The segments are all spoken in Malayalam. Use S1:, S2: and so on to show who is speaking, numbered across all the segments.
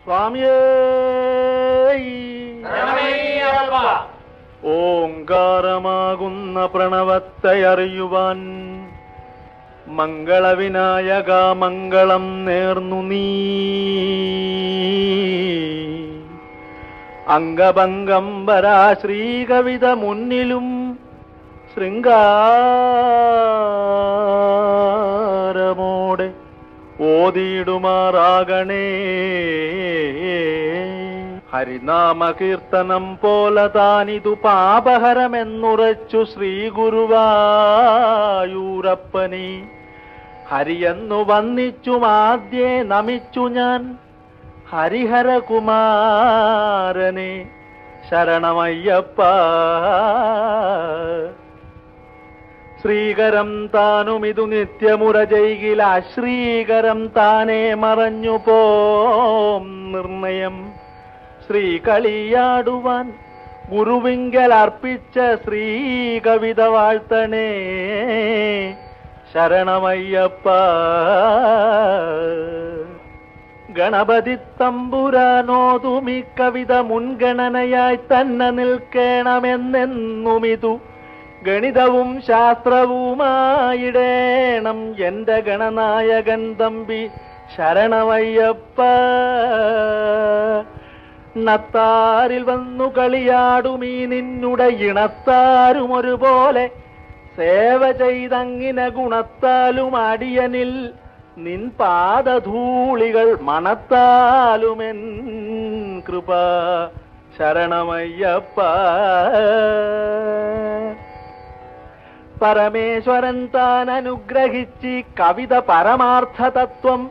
S1: സ്വാമിയേ ഓങ്കാരമാകുന്ന പ്രണവത്തെ അറിയുവാൻ മംഗളവിനായക മംഗളം നേർന്നു നീ. അംഗഭംഗം വരാ ശ്രീകവിത മുന്നിലും ശൃംഗാരമോടെ ഓതിയിടുമാറാകണേ. ഹരിനാമകീർത്തനം പോലെ താനിതു പാപഹരമെന്നുറച്ചു ശ്രീ ഗുരുവായൂരപ്പനെ ഹരിയെന്നു വന്നിച്ചുമാദ്യേ നമിച്ചു ഞാൻ ഹരിഹരകുമാരനെ ശരണമയ്യപ്പ. ശ്രീകരം താനുമിതു നിത്യമുറ ചെയ്കിൽ അശ്രീകരം താനേ മറഞ്ഞു പോം നിർണയം. ശ്രീ കളിയാടുവാൻ ഗുരുവിങ്കൽ അർപ്പിച്ച ശ്രീ കവിത വാഴ്ത്തണേ ശരണമയ്യപ്പ. ഗണപതി തമ്പുരാനോതുമി കവിത മുൻഗണനയായി തന്നെ നിൽക്കണമെന്നെന്നുമിതു ഗണിതവും ശാസ്ത്രവുമായിടേണം എന്റെ ഗണനായകൻ തമ്പി ശരണമയ്യപ്പ. ണത്താരിൽ വന്നു കളിയാടുമീ നിന്നുടെ ഇണത്താരും ഒരുപോലെ സേവ ചെയ്തങ്ങിന ഗുണത്താലും അടിയനിൽ നിൻ പാദധൂളികൾ മണത്താലുമെൻ കൃപ ശരണമയ്യപ്പ. പരമേശ്വരൻ താൻ അനുഗ്രഹിച്ച് കവിത പരമാർത്ഥ തത്വം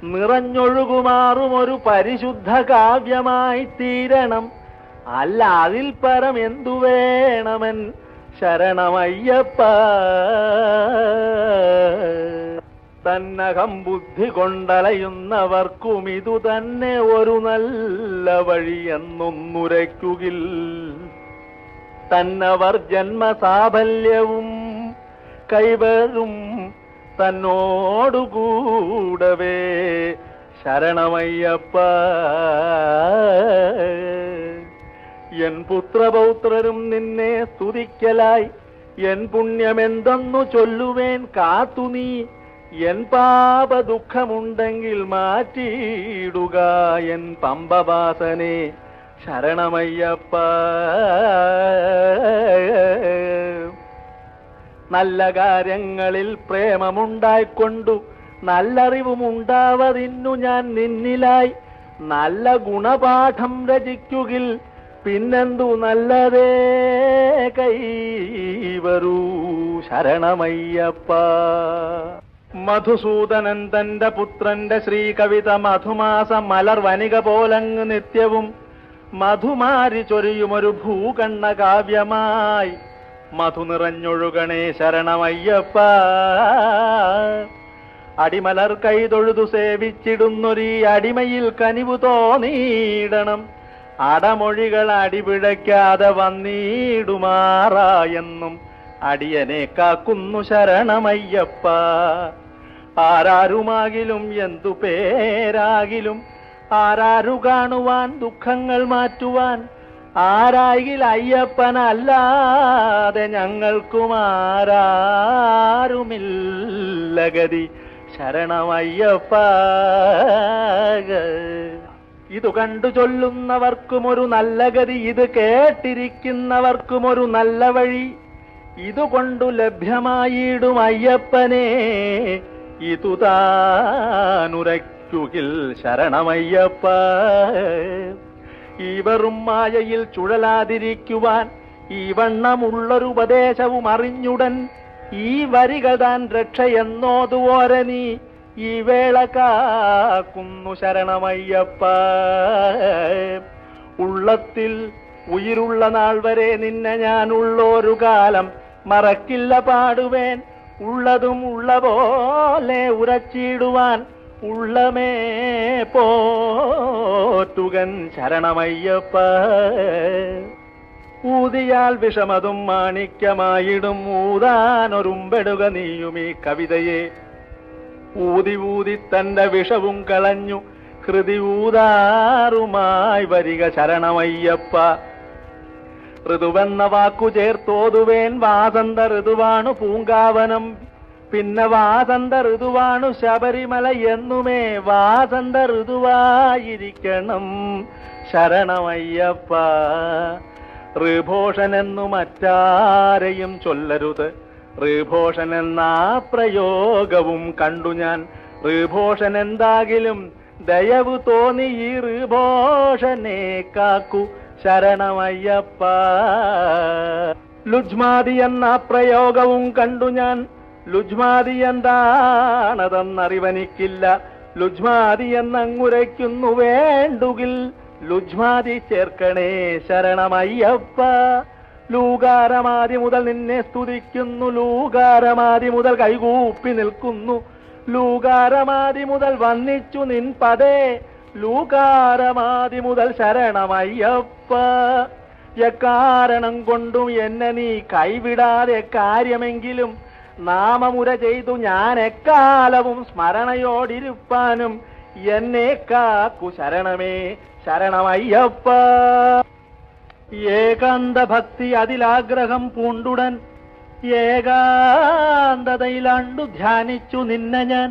S1: നിറഞ്ഞൊഴുകുമാറും ഒരു പരിശുദ്ധ കാവ്യമായി തീരണം. അല്ല അതിൽ പരം എന്തു വേണമെൻ ശരണമയ്യപ്പ. തന്നകം ബുദ്ധി കൊണ്ടലയുന്നവർക്കും ഇതു തന്നെ ഒരു നല്ല വഴിയെന്നൊന്നുരയ്ക്കുകിൽ തന്നവർ ജന്മസാഫല്യവും കൈവരും തന്നോടുകൂടവേ ശരണമയ്യപ്പ. എൻ പുത്രപൗത്രരും നിന്നെ സ്തുതിക്കലായി എൻ പുണ്യമെന്തെന്നു ചൊല്ലുവേൻ കാത്തു നീ. എൻ പാപ ദുഃഖമുണ്ടെങ്കിൽ മാറ്റിയിടുക എൻ പമ്പവാസനെ ശരണമയ്യപ്പ. നല്ല കാര്യങ്ങളിൽ പ്രേമമുണ്ടായിക്കൊണ്ടു നല്ലറിവുമുണ്ടാവതിന്നു ഞാൻ നിന്നിലായി നല്ല ഗുണപാഠം രചിക്കുകിൽ പിന്നെന്തു നല്ലതേ കൈവരൂ ശരണമയ്യപ്പ. മധുസൂദനൻ തന്റെ പുത്രന്റെ ശ്രീകവിത മധുമാസ മലർ വനിക പോലങ്ങ് നിത്യവും മധുമാരി ചൊരിയുമൊരു ഭൂകണ്ണ കാവ്യമായി മധു നിറഞ്ഞൊഴുകണേ ശരണമയ്യപ്പ. അടിമലർ കൈതൊഴുതു സേവിച്ചിടുന്നൊരീ അടിമയിൽ കനിവു തോന്നിയിടണം. അടമൊഴികൾ അടിപിഴയ്ക്കാതെ വന്നിടുമാറായെന്നും അടിയനെ കാക്കുന്നു ശരണമയ്യപ്പ. ആരാരുമാകിലും എന്തു പേരാകിലും ആരാരു കാണുവാൻ ദുഃഖങ്ങൾ മാറ്റുവാൻ ആരായിൽ അയ്യപ്പനല്ലാതെ ഞങ്ങൾക്കും ആരാരുമില്ല ഗതി ശരണമയ്യപ്പ. ഇതു കണ്ടു ചൊല്ലുന്നവർക്കും ഒരു നല്ല ഗതി, ഇത് കേട്ടിരിക്കുന്നവർക്കും ഒരു നല്ല വഴി ഇതുകൊണ്ടു ലഭ്യമായിടും അയ്യപ്പനെ ഇതു താനുരയ്ക്കുകിൽ ശരണമയ്യപ്പ. ഈ വെറും മായയിൽ ചുഴലാതിരിക്കുവാൻ ഈ വണ്ണമുള്ളൊരു ഉപദേശവും അറിഞ്ഞുടൻ ഈ വരികൾ താൻ രക്ഷയെന്നോതുവോര നീ ഈ വേള കാക്കുന്നു ശരണമയ്യപ്പ. ഉള്ളത്തിൽ ഉயிருള്ള നാൾ വരെ നിന്നെ ഞാൻ ഉള്ളൊരു കാലം മറക്കില്ല പാടുവേൻ. ഉള്ളതും ഉള്ള പോലെ ഉറച്ചിടുവാൻ ഉള്ളമേ പോറ്റുകൻ ശരണമയ്യപ്പ. ഊതിയാൽ വിഷമതും മാണിക്യമായിടും ഊതാനൊരുമ്പെടുക നീയും ഈ കവിതയെ. ഊതി ഊതി തന്റെ വിഷവും കളഞ്ഞു ഹൃദി ഊതാറുമായി വരിക ശരണമയ്യപ്പ. ഋതുവെന്ന വാക്കു ചേർത്തോതുവേൻ വാസന്ത ഋതുവാണു പൂങ്കാവനം, പിന്നെ വാസന്ത ഋതുവാണു ശബരിമല എന്നുമേ വാസന്ത ഋതുവായിരിക്കണം ശരണമയ്യപ്പ. ഋഭോഷനെന്നു മറ്റാരെയും ചൊല്ലരുത്, ഋഭോഷൻ എന്ന പ്രയോഗവും കണ്ടു ഞാൻ. ഋഭോഷൻ എന്താകിലും ദയവു തോന്നി ഈ ഋഭോഷനെ കാക്കു ശരണമയ്യപ്പ. ലുജ്മാതി എന്ന പ്രയോഗവും കണ്ടു ഞാൻ. ലുജ്മാതി എന്താണതെന്നറിവനിക്കില്ല. ലുജ്മാതി എന്നങ്ങുരയ്ക്കുന്നു വേണ്ടുകിൽ ലുജ്മാതി ചേർക്കണേ ശരണമയ്യപ്പ. ലൂകാരമാതി മുതൽ നിന്നെ സ്തുതിക്കുന്നു, ലൂകാരമാതി മുതൽ കൈകൂപ്പി നിൽക്കുന്നു, ലൂകാരമാതി മുതൽ വന്നിച്ചു നിൻ പദേ, ലൂകാരമാതി മുതൽ ശരണമയ്യപ്പ. എക്കാരണം കൊണ്ടും എന്നെ നീ കൈവിടാതെ കാര്യമെങ്കിലും നാമമുര ചെയ്തു ഞാൻ എക്കാലവും സ്മരണയോടിരുപ്പാനും എന്നെ കാക്കു ശരണമേ ശരണമയ്യപ്പ. ഏകാന്ത ഭക്തി അതിലാഗ്രഹം പൂണ്ടുടൻ ഏകാന്തതയിലാണ്ടു ധ്യാനിച്ചു നിന്നെ ഞാൻ.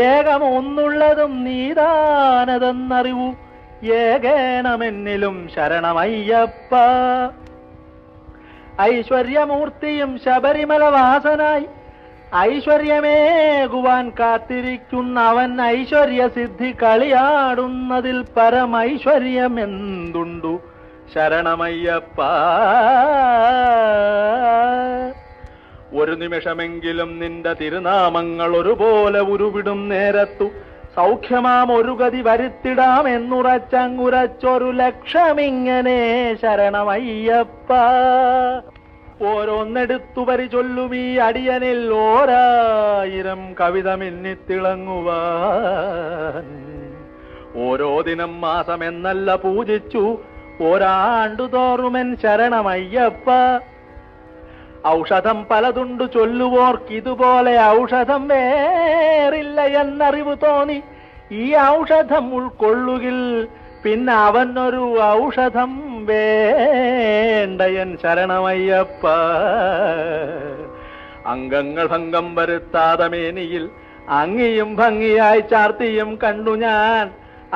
S1: ഏകമൊന്നുള്ളതും നീതാനതെന്നറിവു ഏകേണമെന്നിലും ശരണമയ്യപ്പ. ഐശ്വര്യമൂർത്തിയും ശബരിമല വാസനായി ഐശ്വര്യമേകുവാൻ കാത്തിരിക്കുന്ന അവൻ ഐശ്വര്യസിദ്ധി കളിയാടുന്നതിൽ പരമൈശ്വര്യമെന്തുണ്ടു ശരണമയ്യപ്പ. ഒരു നിമിഷമെങ്കിലും നിന്റെ തിരുനാമങ്ങൾ ഒരുപോലെ ഉരുവിടും നേരത്തു സൗഖ്യമാം ഒരു ഗതി വരുത്തിടാം എന്നുറച്ചങ്ങുരച്ചൊരു ലക്ഷമിങ്ങനെ ശരണമയ്യപ്പ. ഓരോന്നെടുത്തു വരി ചൊല്ലും ഈ അടിയനിൽ 1000 കവിത മിന്നിത്തിളങ്ങുവാൻ. ഓരോ ദിനം മാസമെന്നല്ല പൂജിച്ചു ഒരാണ്ടു തോറുമെൻ ശരണമയ്യപ്പ. ഔഷധം പലതുണ്ടു ചൊല്ലുവോർക്കിതുപോലെ ഔഷധം വേറില്ല എന്നറിവ് തോന്നി ഈ ഔഷധം ഉൾക്കൊള്ളുകിൽ പിന്നെ അവനൊരു ഔഷധം വേണ്ടയൻ ശരണമയ്യപ്പ. അംഗങ്ങൾ ഭംഗം വരുത്താതെ മേനിയിൽ അങ്ങിയും ഭംഗിയായി ചാർത്തിയും കണ്ടു ഞാൻ.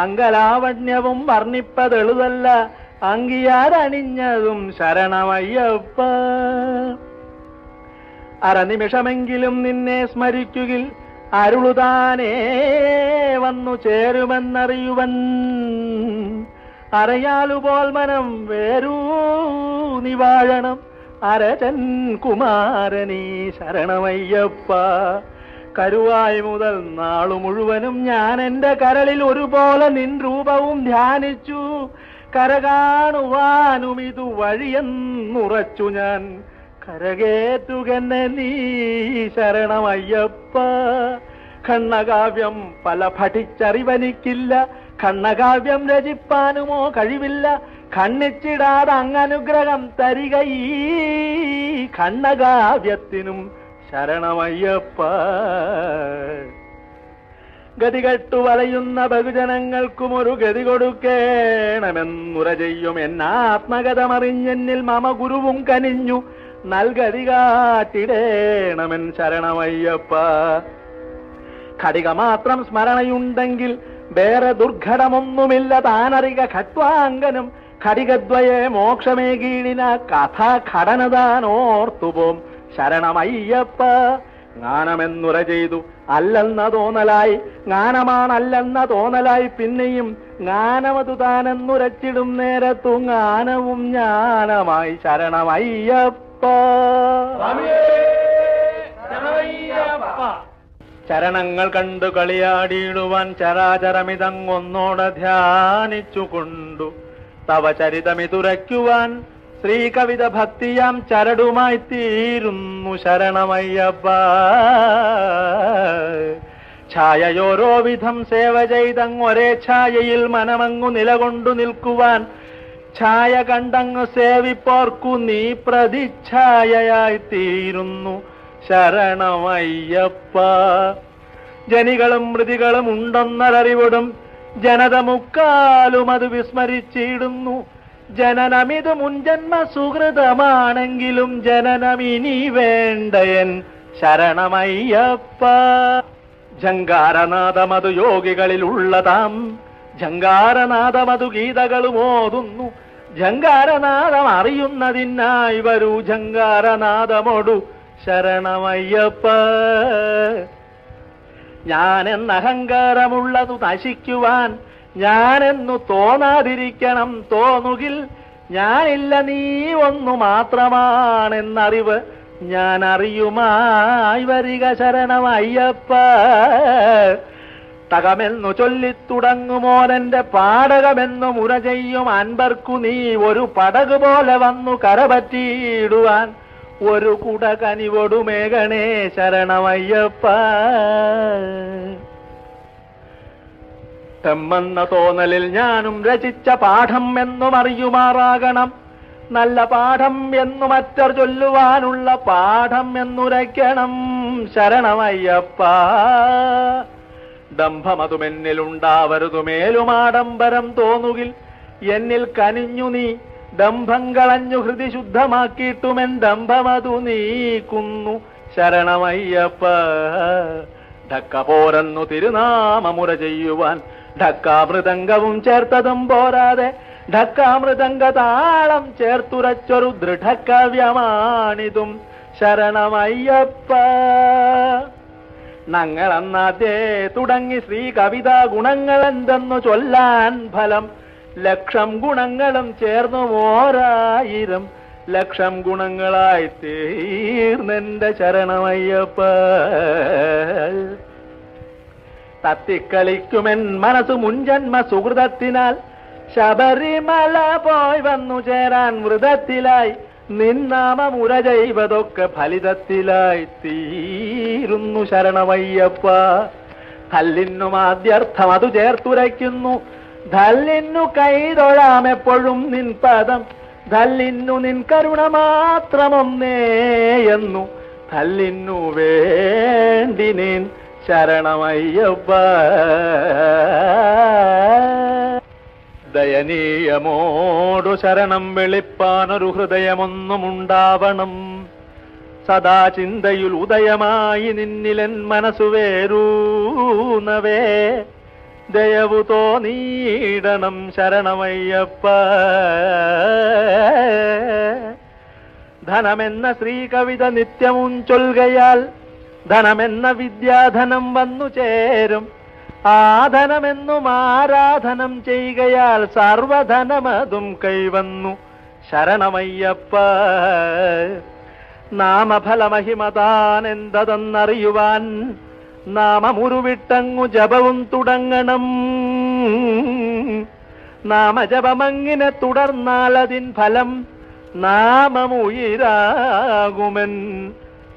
S1: അംഗലാവണ്യവും വർണ്ണിപ്പതെളുതല്ല അങ്കിയാരണിഞ്ഞതും ശരണമയ്യപ്പ. അരനിമിഷമെങ്കിലും നിന്നെ സ്മരിക്കുകിൽ അരുളുതാനേ വന്നു ചേരുമെന്നറിയുവൻ. അരയാലുപോൽ മനം വേരൂ നിവാഴണം അരചൻ കുമാരനീ ശരണമയ്യപ്പ. കരുവായി മുതൽ നാളു മുഴുവനും ഞാൻ എന്റെ കരളിൽ ഒരുപോലെ നിൻ രൂപവും ധ്യാനിച്ചു. കരകാണുവാനും ഇതു വഴിയെന്നുറച്ചു ഞാൻ. കരകേറ്റുകന്നെ നീ ശരണമയ്യപ്പ. ഖണ്ഡകാവ്യം പല പഠിച്ചറിവനിക്കില്ല, ഖണ്ഡകാവ്യം രചിപ്പാനുമോ കഴിവില്ല. ഖണ്ഡിച്ചിടാതെ അങ്ങനുഗ്രഹം തരിക ഈ ഖണ്ഡകാവ്യത്തിനും ശരണമയ്യപ്പ. ഗതികെട്ടു വലയുന്ന ബഹുജനങ്ങൾക്കും ഒരു ഗതി കൊടുക്കേണമെന്നുര ചെയ്യും എന്നാത്മകഥമറിഞ്ഞെന്നിൽ മമ ഗുരുവും കനിഞ്ഞു നൽകതി കാട്ടിടേണമെൻ ശരണമയ്യപ്പ. ഘടിക മാത്രം സ്മരണയുണ്ടെങ്കിൽ വേറെ ദുർഘടമൊന്നുമില്ല താനറിക ഖട്വാങ്കനും ഘടികദ്വയെ മോക്ഷമേകീഴിന കഥ ഘടനതാനോർത്തുപോം ശരണമയ്യപ്പ. ജ്ഞാനമെന്നുര ചെയ്തു അല്ലെന്ന തോന്നലായി ജ്ഞാനമാണല്ലെന്ന തോന്നലായി പിന്നെയും ജ്ഞാനമതു താനെന്നുരച്ചിടും നേരത്തു ജ്ഞാനവും ജ്ഞാനമായി ശരണമയ്യപ്പ. ചരണങ്ങൾ കണ്ടു കളിയാടിയിടുവാൻ ചരാചരമിതങ്ങൊന്നോടെ ധ്യാനിച്ചുകൊണ്ടു തവ ചരിതമിതുരയ്ക്കുവാൻ ശ്രീകവിത ഭക്തിയാം ചരടുമായി തീരുന്നു ശരണമയ്യപ്പ. ഛായയോരോ വിധം സേവ ചെയ്തങ്ങൊരേ ഛായയിൽ മനമങ്ങു നിലകൊണ്ടു നിൽക്കുവാൻ ഛായ കണ്ടങ്ങു സേവിപ്പോർക്കു നീ പ്രതിച്ഛായയായി തീരുന്നു ശരണമയ്യപ്പ. ജനികളും മൃതികളും ഉണ്ടെന്നറിവിടും ജനത മുക്കാലും അത് വിസ്മരിച്ചിടുന്നു. ജനനമിത് മുൻജന്മ സുഹൃതമാണെങ്കിലും ജനനമിനി വേണ്ടയൻ ശരണമയ്യപ്പ. ജങ്കാരനാദമതു യോഗികളിൽ ഉള്ളതാം ജങ്കാരനാദമതു ഗീതകളും ഓതുന്നു. ജങ്കാരനാദം അറിയുന്നതിനായി വരൂ ജങ്കാരനാദമൊടു ശരണമയ്യപ്പ. ഞാനെന്ന അഹങ്കാരമുള്ളതു നശിക്കുവാൻ ഞാനെന്നു തോന്നാതിരിക്കണം. തോന്നുകിൽ ഞാനില്ല നീ ഒന്നു മാത്രമാണെന്നറിവ് ഞാൻ അറിയുമായി വരിക ശരണമയ്യപ്പ. തകമെന്നു ചൊല്ലിത്തുടങ്ങുമോനെന്റെ പാടകമെന്നു മുര ചെയ്യും അൻപർക്കു നീ ഒരു പടക് പോലെ വന്നു കരപറ്റിയിടുവാൻ ഒരു കുടകനിവൊടുമേഘണേ ശരണമയ്യപ്പ. തെമ്മെന്ന തോന്നലിൽ ഞാനും രചിച്ച പാഠം എന്നും അറിയുമാറാകണം. നല്ല പാഠം എന്നു മറ്റർ ചൊല്ലുവാനുള്ള പാഠം എന്നുരയ്ക്കണം ശരണമയ്യപ്പ. ദംഭമതുമെന്നിലുണ്ടാവരുതുമേലുമാഡംബരം തോന്നുകിൽ എന്നിൽ കനിഞ്ഞു നീ ദംഭം കളഞ്ഞു ഹൃദി ശുദ്ധമാക്കിയിട്ടുമെൻ ദംഭമതു നീക്കുന്നു ശരണമയ്യപ്പ. ധക്ക പോരെന്നു തിരുനാമമുര ചെയ്യുവാൻ ധക്കാമൃതംഗവും ചേർത്തതും പോരാതെ ധക്കാമൃതംഗ താളം ചേർത്തുരച്ചൊരു ദൃഢകാവ്യമാണിതും ശരണമയ്യപ്പ. ഞങ്ങളെന്നാദ്യേ തുടങ്ങി ശ്രീ കവിതാ ഗുണങ്ങൾ എന്തെന്നു ചൊല്ലാൻ ഫലം ലക്ഷം ഗുണങ്ങളും ചേർന്നു 1000 ലക്ഷം ഗുണങ്ങളായി തീർന്നെന്റെ ശരണമയ്യപ്പ. തത്തിക്കളിക്കുമെൻ മനസ്സു മുൻജന്മ സുഹൃതത്തിനാൽ ശബരിമല പോയി വന്നു ചേരാൻ വൃതത്തിലായി നിന്നാമമുര ചെയ്വതൊക്കെ ഫലിതത്തിലായി തീരുന്നു ശരണമയ്യപ്പ. കല്ലിന്നു ആദ്യർത്ഥം അത് ചേർത്തുരയ്ക്കുന്നു. ധല്ലിന്നു കൈതൊഴാമെപ്പോഴും നിൻ പദം ധല്ലിന്നു നിൻ കരുണ മാത്രമൊന്നേ എന്നു ധല്ലിന്നു വേണ്ടി നിൻ ശരണമയ്യപ്പ. ദയനീയമോടു ശരണം വെളിപ്പാനൊരു ഹൃദയമൊന്നുമുണ്ടാവണം. സദാ ചിന്തയിൽ ഉദയമായി നിന്നിലൻ മനസ്സു വേരൂനവേ ദയവു തോന്നീടണം ശരണമയ്യപ്പ. ധനമെന്ന ശ്രീകവിത നിത്യവും ചൊൽകയാൽ ധനമെന്ന വിദ്യാധനം വന്നു ചേരും. ആധനമെന്നും ആരാധനം ചെയ്യുകയാൽ സർവധനമതും കൈവന്നു ശരണമയ്യപ്പ. നാമഫലമഹിമതാൻ എന്തെന്നറിയുവാൻ നാമമുരുവിട്ടങ്ങു ജപവും തുടങ്ങണം. നാമജപമങ്ങിനെ തുടർന്നാൽ അതിൻ ഫലം നാമമുയിരാകുമെൻ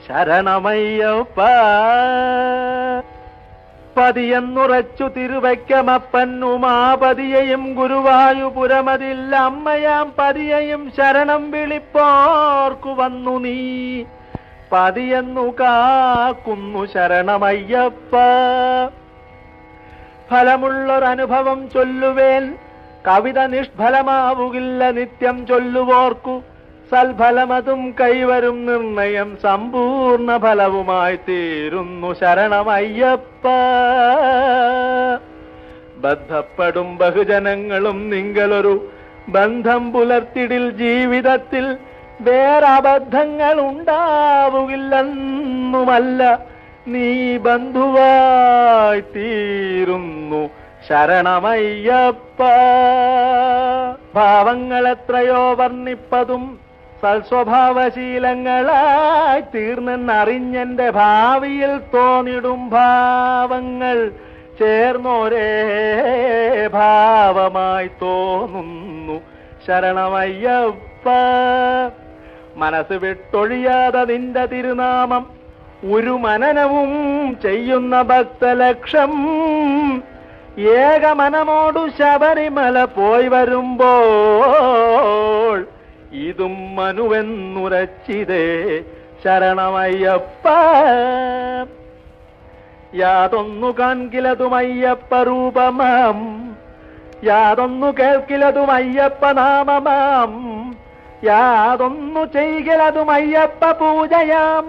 S1: ശരണമയ്യപ്പ. പതിയെന്നുറച്ചു തിരുവയ്ക്കമപ്പന്നുമാപതിയെയും ഗുരുവായൂപുരമതിൽ അമ്മയാം പതിയെയും ശരണം വിളിപ്പോർക്കു വന്നു നീ പതിയെന്നു കാക്കുന്നു ശരണമയ്യപ്പ. ഫലമുള്ളൊരനുഭവം ചൊല്ലുവേൻ കവിത നിഷ്ഫലമാവുകില്ല നിത്യം ചൊല്ലുവോർക്കു സൽഫലമതും കൈവരും നിർണയം സമ്പൂർണ്ണ ഫലവുമായി തീരുന്നു ശരണമയ്യപ്പ. ബദ്ധപ്പെടും ബഹുജനങ്ങളും നിങ്ങളൊരു ബന്ധം പുലർത്തിടിൽ ജീവിതത്തിൽ വേറബദ്ധങ്ങൾ ഉണ്ടാവുകില്ലെന്നുമല്ല നീ ബന്ധുവായി തീരുന്നു ശരണമയ്യപ്പ. ഭാവങ്ങൾ എത്രയോ വർണ്ണിപ്പതും സൽസ്വഭാവശീലങ്ങളായി തീർന്നെന്നറിഞ്ഞെന്റെ ഭാവിയിൽ തോന്നിടും ഭാവങ്ങൾ ചേർന്നൊരേ ഭാവമായി തോന്നുന്നു ശരണമയ്യപ്പ. മനസ്സ് വിട്ടൊഴിയാതെ നിന്റെ തിരുനാമം ഒരു മനനവും ചെയ്യുന്ന ഭക്തലക്ഷം ഏകമനമോടു ശബരിമല പോയി വരുമ്പോൾ ഇതും മനുവെന്നുരച്ചിതേ ശരണമയ്യപ്പ. യാതൊന്നു കാൺകിലതുമയ്യപ്പ രൂപമാം യാതൊന്നു കേൾക്കിലതും അയ്യപ്പ നാമമാം, യാതൊന്നു ചെയ്കിലതും അയ്യപ്പ പൂജയാം,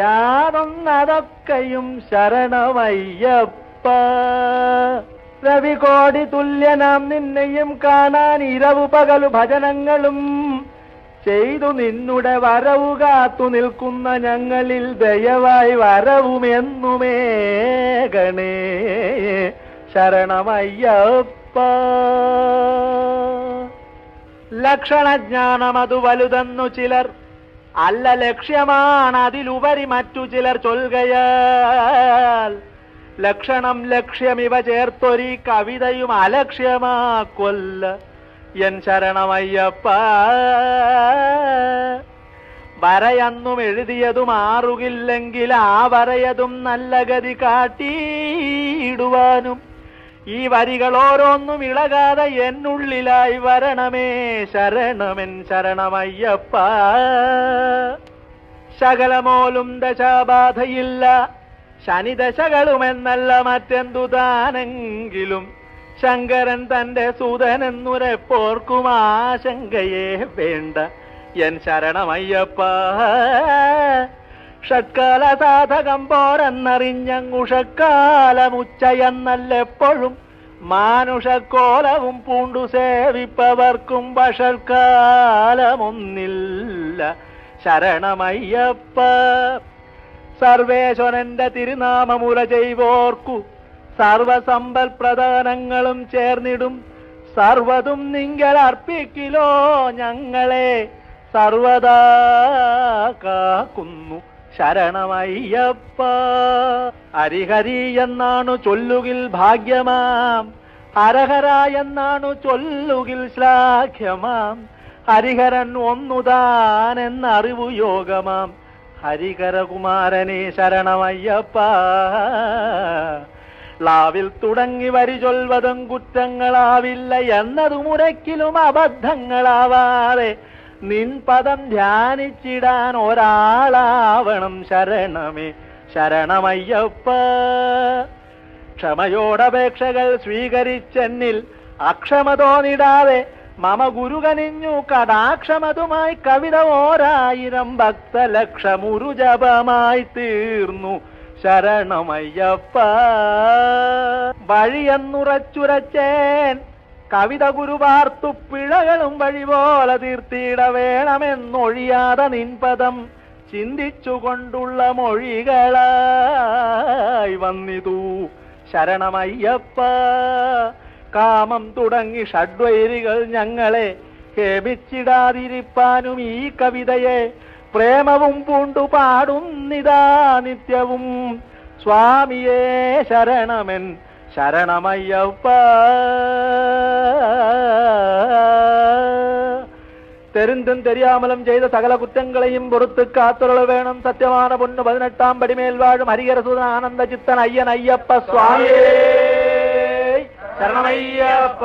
S1: യാതൊന്നതൊക്കെയും ശരണമയ്യപ്പ. രവികോടി തുല്യനാം നിന്നെയും കാണാൻ ഇരവു പകലു ഭജനങ്ങളും ചെയ്തു നിന്നുടെ വരവു കാത്തു നിൽക്കുന്ന ഞങ്ങളിൽ ദയവായി വരവുമെന്നുമേ ഗണേ ശരണമയ്യപ്പ. ലക്ഷണജ്ഞാനമതു വലുതെന്നു ചിലർ, അല്ല ലക്ഷ്യമാണ് അതിലുപരി മറ്റു ചിലർ ചൊൽകയാൽ, ലക്ഷണം ലക്ഷ്യമിവ ചേർത്തൊരീ കവിതയും അലക്ഷ്യമാക്കൊല്ല എൻ ശരണമയ്യപ്പ. വരയന്നും എഴുതിയതും ആറുകില്ലെങ്കിൽ ആ വരയതും നല്ല ഗതി കാട്ടിയിടുവാനും ഈ വരികൾ ഓരോന്നും ഇളകാതെ എന്നുള്ളിലായി വരണമേ ശരണമെൻ ശരണമയ്യപ്പ. ശകലമോലും ദശാബാധയില്ല, ശനിദശകളുമെന്നല്ല മറ്റെന്തു താനെങ്കിലും ശങ്കരൻ തന്റെ സൂതനെന്നുരപ്പോർക്കും ആശങ്കയെ വേണ്ട എൻ ശരണമയ്യപ്പ. ഷട്കാല സാധകം പോരെന്നറിഞ്ഞങ്ങുഷക്കാലമുച്ചയെന്നല്ലെപ്പോഴും മാനുഷക്കോലവും പൂണ്ടു സേവിപ്പവർക്കും വഷൽക്കാലമൊന്നില്ല ശരണമയ്യപ്പ. സർവേശ്വരന്റെ തിരുനാമമുല ചെയ്വോർക്കു സർവസമ്പൽ പ്രധാനങ്ങളും ചേർന്നിടും, സർവതും നിങ്ങൾ അർപ്പിക്കിലോ ഞങ്ങളെ സർവദാ കാക്കുന്നു ശരണമയ്യപ്പ. ഹരിഹരി എന്നാണു ചൊല്ലുകിൽ ഭാഗ്യമാം, ഹരഹര എന്നാണു ചൊല്ലുകിൽ ശ്ലാഘ്യമാം, ഹരിഹരൻ ഒന്നുതാനെന്നറിവു യോഗമാം ഹരിഹരകുമാരനെ ശരണമയ്യപ്പ. ളാവിൽ തുടങ്ങി വരി ചൊൽവതും കുറ്റങ്ങളാവില്ല എന്നതും ഒരിക്കലും അബദ്ധങ്ങളാവാതെ നിൻ പദം ധ്യാനിച്ചിടാൻ ഒരാളാവണം ശരണമേ ശരണമയ്യപ്പ. ക്ഷമയോടപേക്ഷകൾ സ്വീകരിച്ചെന്നിൽ അക്ഷമ തോന്നിടാതെ മമ ഗുരുകനിഞ്ഞു കടാക്ഷമതുമായി കവിത 1000 ഭക്തലക്ഷമുരു ജപമായി തീർന്നു ശരണമയ്യപ്പ. വഴിയെന്നുറച്ചുരച്ചേൻ കവിത ഗുരുവാർത്തു പിഴകളും വഴി പോലെ തീർത്തിട വേണമെന്നൊഴിയാതെ നിൻപദം ചിന്തിച്ചുകൊണ്ടുള്ള മൊഴികളായി വന്നിതു ശരണമയ്യപ്പ. കാമം തുടങ്ങി ഷഡ്വൈരികൾ ഞങ്ങളെ ഹേമിച്ചിടാതിരിപ്പാനും ഈ കവിതയെ പ്രേമവും പൂണ്ടു പാടുന്നിതാ നിത്യവും സ്വാമിയേ ശരണമെൻ ശരണമയ്യപ്പ. തെരുന്തും തെരിയാമലും ചെയ്ത സകല കുറ്റങ്ങളെയും പുറത്ത് കാത്തുള്ള വേണം സത്യமான പൊന്നു 18 പടിമേൽ വാഴും ഹരിഹരസുത ആനന്ദ ചിത്തൻ അയ്യൻ അയ്യപ്പ സ്വാമിയേ ശരണമയ്യപ്പ.